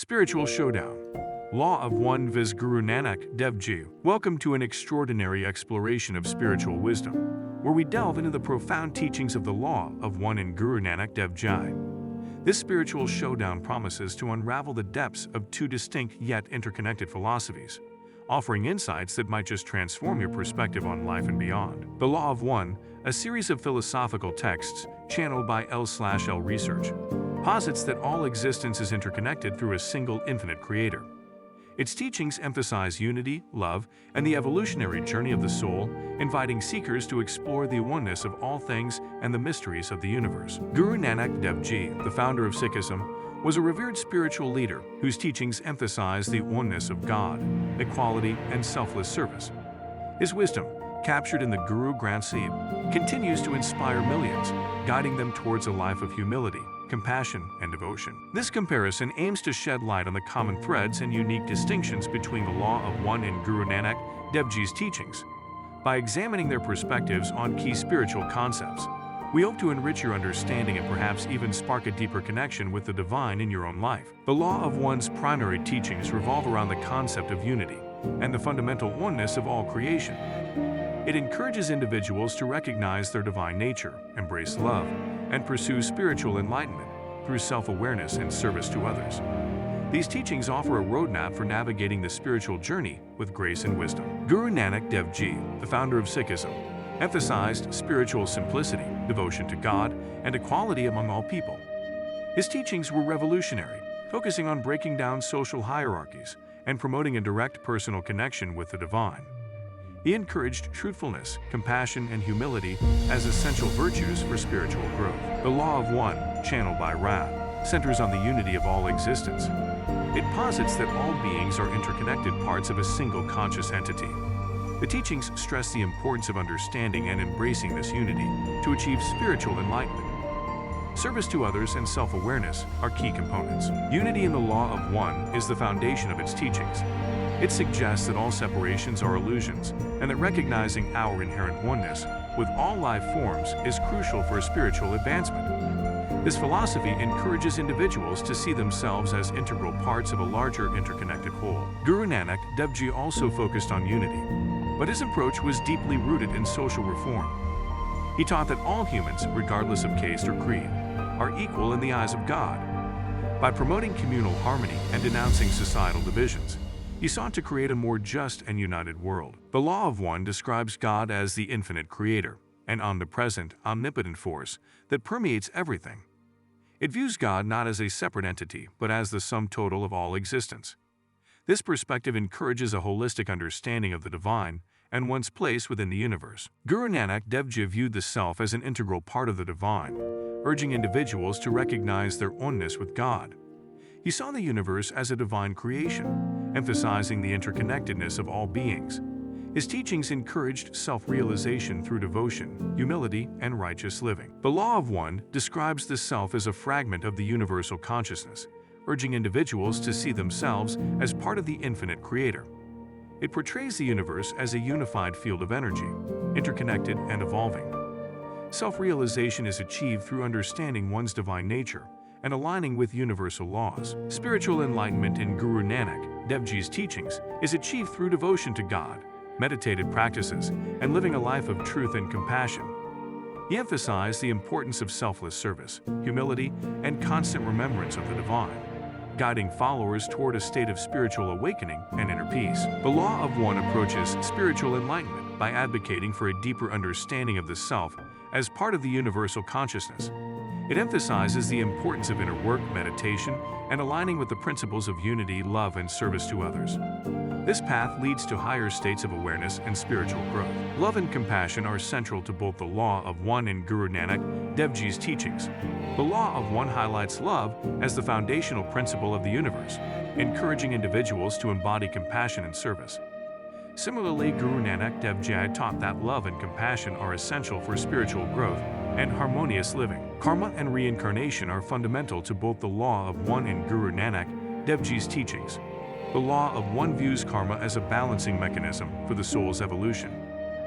Spiritual Showdown. Law of One viz. Guru Nanak Dev Ji. Welcome to an extraordinary exploration of spiritual wisdom, where we delve into the profound teachings of the Law of One in Guru Nanak Dev Ji. This spiritual showdown promises to unravel the depths of two distinct yet interconnected philosophies, offering insights that might just transform your perspective on life and beyond. The Law of One, a series of philosophical texts channeled by L/L Research, posits that all existence is interconnected through a single infinite creator. Its teachings emphasize unity, love, and the evolutionary journey of the soul, inviting seekers to explore the oneness of all things and the mysteries of the universe. Guru Nanak Dev Ji, the founder of Sikhism, was a revered spiritual leader whose teachings emphasize the oneness of God, equality, and selfless service. His wisdom, captured in the Guru Granth Sahib, continues to inspire millions, guiding them towards a life of humility, compassion, and devotion. This comparison aims to shed light on the common threads and unique distinctions between the Law of One and Guru Nanak Dev Ji's teachings. By examining their perspectives on key spiritual concepts, we hope to enrich your understanding and perhaps even spark a deeper connection with the divine in your own life. The Law of One's primary teachings revolve around the concept of unity and the fundamental oneness of all creation. It encourages individuals to recognize their divine nature, embrace love, and pursue spiritual enlightenment through self-awareness and service to others. These teachings offer a roadmap for navigating the spiritual journey with grace and wisdom. Guru Nanak Dev Ji, the founder of Sikhism, emphasized spiritual simplicity, devotion to God, and equality among all people. His teachings were revolutionary, focusing on breaking down social hierarchies and promoting a direct personal connection with the divine. He encouraged truthfulness, compassion, and humility as essential virtues for spiritual growth. The Law of One, channeled by Ra, centers on the unity of all existence. It posits that all beings are interconnected parts of a single conscious entity. The teachings stress the importance of understanding and embracing this unity to achieve spiritual enlightenment. Service to others and self-awareness are key components. Unity in the Law of One is the foundation of its teachings. It suggests that all separations are illusions and that recognizing our inherent oneness with all life forms is crucial for spiritual advancement. This philosophy encourages individuals to see themselves as integral parts of a larger interconnected whole. Guru Nanak Dev Ji also focused on unity, but his approach was deeply rooted in social reform. He taught that all humans, regardless of caste or creed, are equal in the eyes of God. By promoting communal harmony and denouncing societal divisions, he sought to create a more just and united world. The Law of One describes God as the infinite creator, an omnipresent, omnipotent force that permeates everything. It views God not as a separate entity, but as the sum total of all existence. This perspective encourages a holistic understanding of the divine and one's place within the universe. Guru Nanak Dev Ji viewed the self as an integral part of the divine, urging individuals to recognize their oneness with God. He saw the universe as a divine creation, emphasizing the interconnectedness of all beings. His teachings encouraged self-realization through devotion, humility, and righteous living. The Law of One describes the self as a fragment of the universal consciousness, urging individuals to see themselves as part of the infinite creator. It portrays the universe as a unified field of energy, interconnected and evolving. Self-realization is achieved through understanding one's divine nature and aligning with universal laws. Spiritual enlightenment in Guru Nanak Dev Ji's teachings is achieved through devotion to God, meditative practices, and living a life of truth and compassion. He emphasized the importance of selfless service, humility, and constant remembrance of the divine, guiding followers toward a state of spiritual awakening and inner peace. The Law of One approaches spiritual enlightenment by advocating for a deeper understanding of the self as part of the universal consciousness. It emphasizes the importance of inner work, meditation, and aligning with the principles of unity, love, and service to others. This path leads to higher states of awareness and spiritual growth. Love and compassion are central to both the Law of One and Guru Nanak Dev Ji's teachings. The Law of One highlights love as the foundational principle of the universe, encouraging individuals to embody compassion and service. Similarly, Guru Nanak Dev Ji taught that love and compassion are essential for spiritual growth and harmonious living. Karma and reincarnation are fundamental to both the Law of One and Guru Nanak Dev Ji's teachings. The Law of One views karma as a balancing mechanism for the soul's evolution,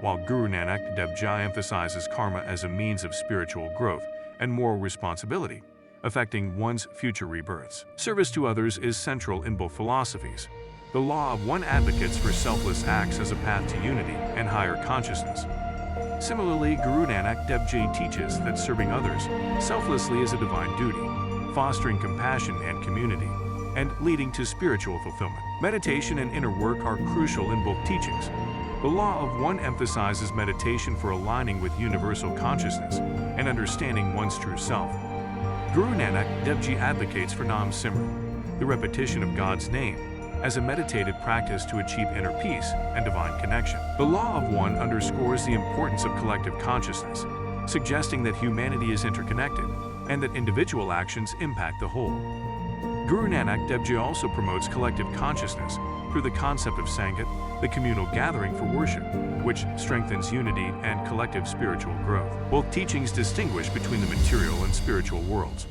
while Guru Nanak Dev Ji emphasizes karma as a means of spiritual growth and moral responsibility, affecting one's future rebirths. Service to others is central in both philosophies. The law of one advocates for selfless acts as a path to unity and higher consciousness. Similarly, Guru Nanak Dev Ji teaches that serving others selflessly is a divine duty, fostering compassion and community, and leading to spiritual fulfillment. Meditation and inner work are crucial in both teachings. The law of one emphasizes meditation for aligning with universal consciousness and understanding one's true self. Guru Nanak Dev Ji advocates for Nam Simran, the repetition of God's name, as a meditative practice to achieve inner peace and divine connection. The law of one underscores the importance of collective consciousness, suggesting that humanity is interconnected and that individual actions impact the whole. Guru Nanak Dev Ji also promotes collective consciousness through the concept of Sangat, the communal gathering for worship, which strengthens unity and collective spiritual growth. Both teachings distinguish between the material and spiritual worlds.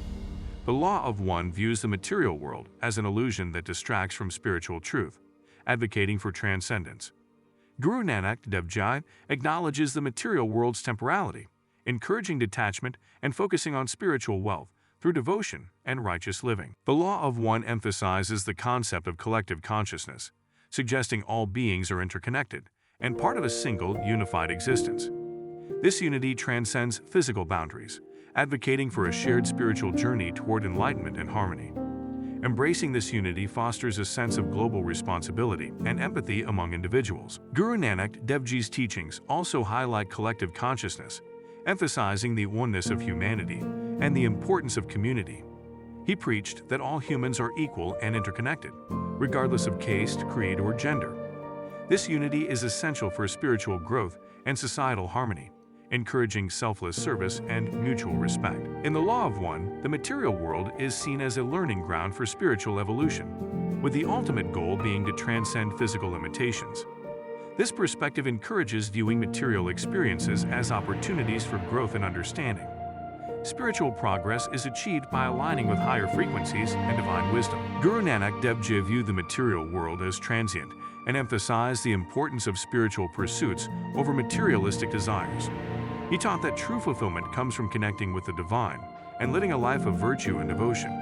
The law of one views the material world as an illusion that distracts from spiritual truth, advocating for transcendence. Guru Nanak Dev Ji acknowledges the material world's temporality, encouraging detachment and focusing on spiritual wealth through devotion and righteous living. The law of one emphasizes the concept of collective consciousness, suggesting all beings are interconnected and part of a single, unified existence. This unity transcends physical boundaries, advocating for a shared spiritual journey toward enlightenment and harmony. Embracing this unity fosters a sense of global responsibility and empathy among individuals. Guru Nanak Dev Ji's teachings also highlight collective consciousness, emphasizing the oneness of humanity and the importance of community. He preached that all humans are equal and interconnected, regardless of caste, creed, or gender. This unity is essential for spiritual growth and societal harmony, encouraging selfless service and mutual respect. In the law of one, the material world is seen as a learning ground for spiritual evolution, with the ultimate goal being to transcend physical limitations. This perspective encourages viewing material experiences as opportunities for growth and understanding. Spiritual progress is achieved by aligning with higher frequencies and divine wisdom. Guru Nanak Dev Ji viewed the material world as transient and emphasized the importance of spiritual pursuits over materialistic desires. He taught that true fulfillment comes from connecting with the divine and living a life of virtue and devotion.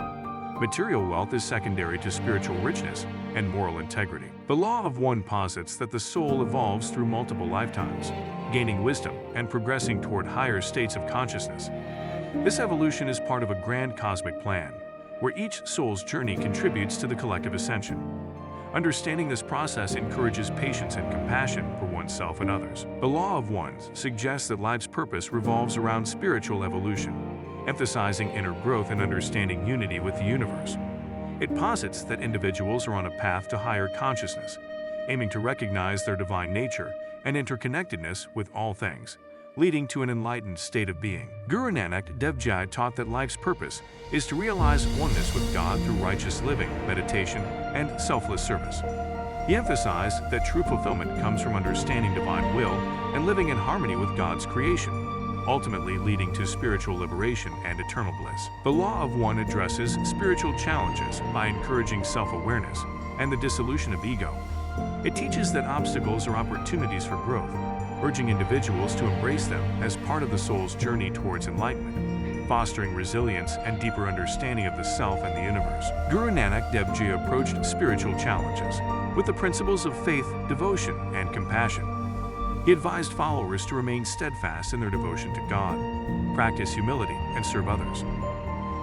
Material wealth is secondary to spiritual richness and moral integrity. The law of one posits that the soul evolves through multiple lifetimes, gaining wisdom and progressing toward higher states of consciousness. This evolution is part of a grand cosmic plan, where each soul's journey contributes to the collective ascension. Understanding this process encourages patience and compassion for oneself and others. The law of one suggests that life's purpose revolves around spiritual evolution, emphasizing inner growth and understanding unity with the universe. It posits that individuals are on a path to higher consciousness, aiming to recognize their divine nature and interconnectedness with all things, leading to an enlightened state of being. Guru Nanak Dev Ji taught that life's purpose is to realize oneness with God through righteous living, meditation, and selfless service. He emphasized that true fulfillment comes from understanding divine will and living in harmony with God's creation, ultimately leading to spiritual liberation and eternal bliss. The law of one addresses spiritual challenges by encouraging self-awareness and the dissolution of ego. It teaches that obstacles are opportunities for growth, urging individuals to embrace them as part of the soul's journey towards enlightenment, fostering resilience and deeper understanding of the self and the universe. Guru Nanak Dev Ji approached spiritual challenges with the principles of faith, devotion, and compassion. He advised followers to remain steadfast in their devotion to God, practice humility, and serve others.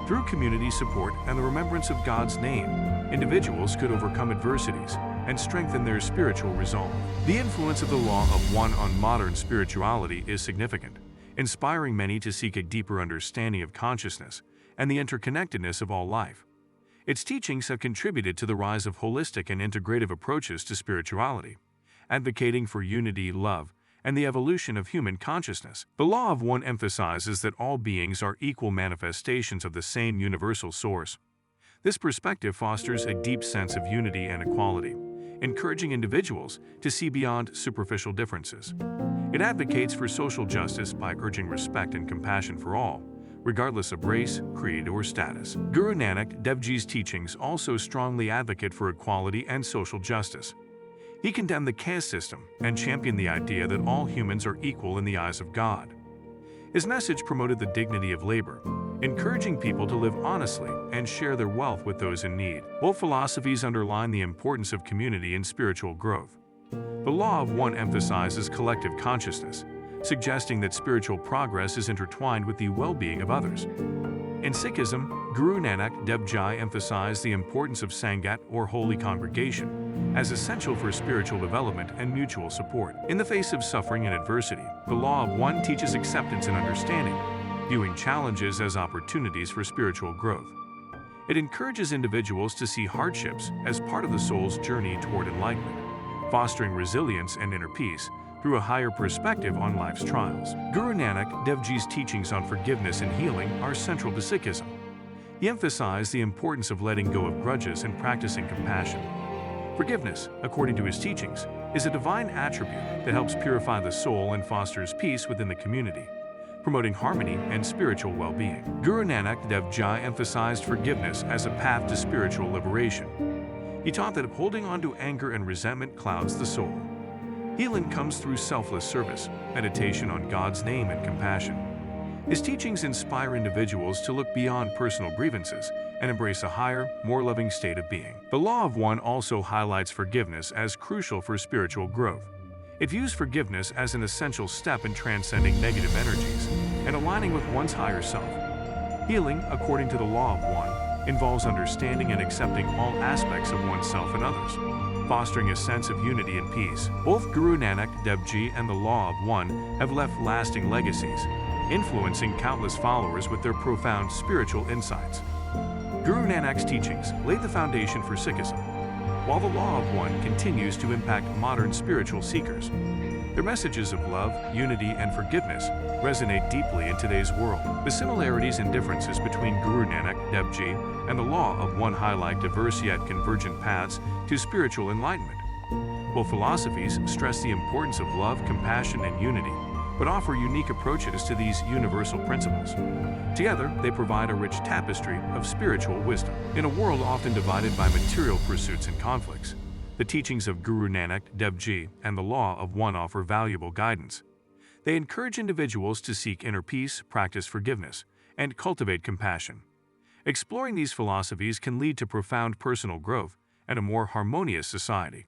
Through community support and the remembrance of God's name, individuals could overcome adversities and strengthen their spiritual resolve. The influence of the law of one on modern spirituality is significant, inspiring many to seek a deeper understanding of consciousness and the interconnectedness of all life. Its teachings have contributed to the rise of holistic and integrative approaches to spirituality, advocating for unity, love, and the evolution of human consciousness. The law of one emphasizes that all beings are equal manifestations of the same universal source. This perspective fosters a deep sense of unity and equality, encouraging individuals to see beyond superficial differences. It advocates for social justice by urging respect and compassion for all, regardless of race, creed, or status. Guru Nanak Dev Ji's teachings also strongly advocate for equality and social justice. He condemned the caste system and championed the idea that all humans are equal in the eyes of God. His message promoted the dignity of labor, encouraging people to live honestly and share their wealth with those in need. Both philosophies underline the importance of community and spiritual growth. The law of one emphasizes collective consciousness, suggesting that spiritual progress is intertwined with the well-being of others. In Sikhism, Guru Nanak Dev Ji emphasized the importance of Sangat or holy congregation as essential for spiritual development and mutual support. In the face of suffering and adversity, the law of one teaches acceptance and understanding, viewing challenges as opportunities for spiritual growth. It encourages individuals to see hardships as part of the soul's journey toward enlightenment, fostering resilience and inner peace through a higher perspective on life's trials. Guru Nanak Dev Ji's teachings on forgiveness and healing are central to Sikhism. He emphasized the importance of letting go of grudges and practicing compassion. Forgiveness, according to his teachings, is a divine attribute that helps purify the soul and fosters peace within the community, promoting harmony and spiritual well-being. Guru Nanak Dev Ji emphasized forgiveness as a path to spiritual liberation. He taught that holding on to anger and resentment clouds the soul. Healing comes through selfless service, meditation on God's name, and compassion. His teachings inspire individuals to look beyond personal grievances and embrace a higher, more loving state of being. The law of one also highlights forgiveness as crucial for spiritual growth. It views forgiveness as an essential step in transcending negative energies and aligning with one's higher self. Healing, according to the law of one, involves understanding and accepting all aspects of oneself and others, fostering a sense of unity and peace. Both Guru Nanak Dev Ji and the law of one have left lasting legacies, influencing countless followers with their profound spiritual insights. Guru Nanak's teachings laid the foundation for Sikhism, while the law of one continues to impact modern spiritual seekers. Their messages of love, unity, and forgiveness resonate deeply in today's world. The similarities and differences between Guru Nanak Dev Ji and the law of one highlight diverse yet convergent paths to spiritual enlightenment. Both philosophies stress the importance of love, compassion, and unity, but offer unique approaches to these universal principles. Together, they provide a rich tapestry of spiritual wisdom. In a world often divided by material pursuits and conflicts, the teachings of Guru Nanak Dev Ji and the law of one offer valuable guidance. They encourage individuals to seek inner peace, practice forgiveness, and cultivate compassion. Exploring these philosophies can lead to profound personal growth and a more harmonious society.